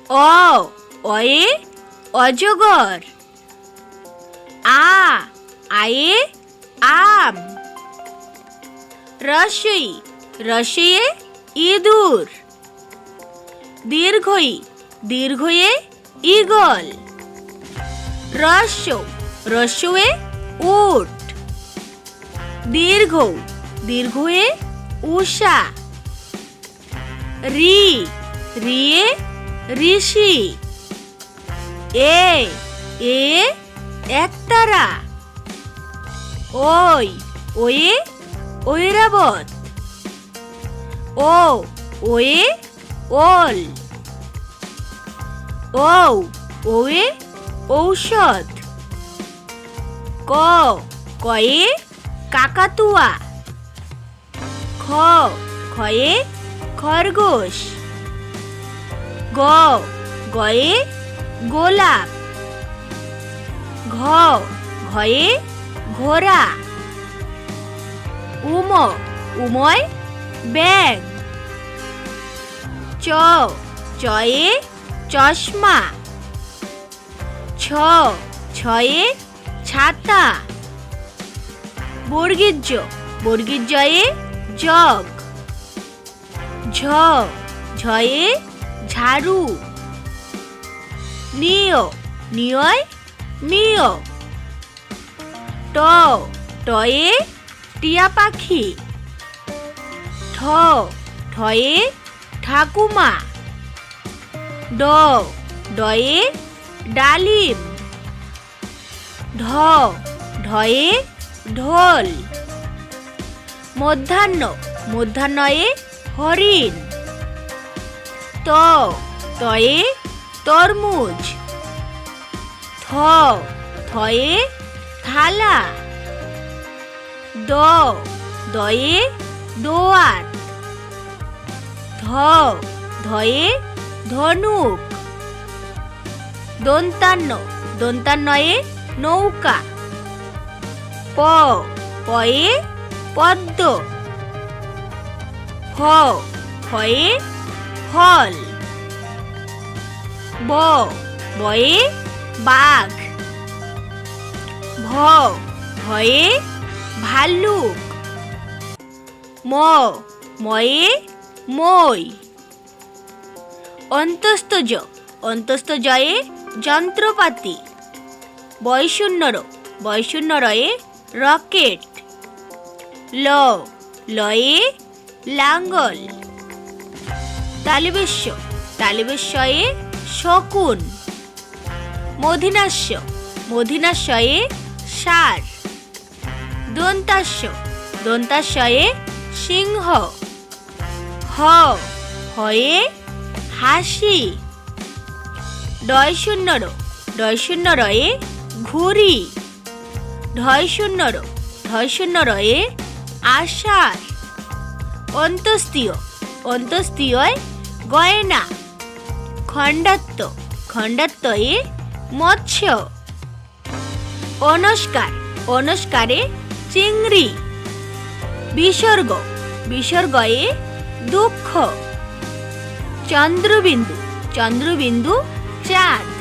অয়ে অজগর। আয়ে আম। রসইয়ে ইঁদুর। দীর্ঘয়ে ঈগল। রস্যে উট। দীর্ঘয়ে উষা। রিয়ে ঋষি। এ একতারা। ওয়ে ঐরাবত। ওয়ে ওল। ওয়ে ঔষধ। কয়ে কাকাতুয়া। খয়ে খরগোশ। গয়ে গোলাপ। ঘয়ে ঘোড়া। উময় ব্যাগ। চয়ে চশমা। ছয়ে ছাতা। বর্গীযয়ে জগ। ঝয়ে ঝাড়ু। নিয়য় নিয়। টয়ে টিয়া পাখি। ঠয়ে ঠাকুমা। ডয়ে ডালিম। ঢয়ে ঢোল। মধ্যাহ্নয়ে হরিণ। তয়ে তরমুজ। থয়ে থালা। দয়ে দোয়াত। ধয়ে ধনুক। দন্তান্নয়ে নৌকা। পয়ে পদ্ম। ফয়ে ফল। বয়ে বাঘ। ভয়ে ভাল্লুক। ময়ে মই। অন্তস্তজয়ে যন্ত্রপাতি। বয়শূন্যরয়ে রকেট। লয়ে লাঙ্গল। তালিবেশ্যয়ে শকুন। মধিনাস্যয়ে ষাঁড়। দন্তাস্যয়ে সিংহ। হয়ে হাসি। ডয়শূন্যরয়ে ঘুড়ি। ঢয়শূন্যরয়ে আষাঢ়। অন্ত্যেষ্টিয়য় গয়না। খণ্ডাত্ময়ে মৎস্য। অনস্কারে চিংড়ি। বিসর্গয়ে দুঃখ। চন্দ্রবিন্দু চাঁদ।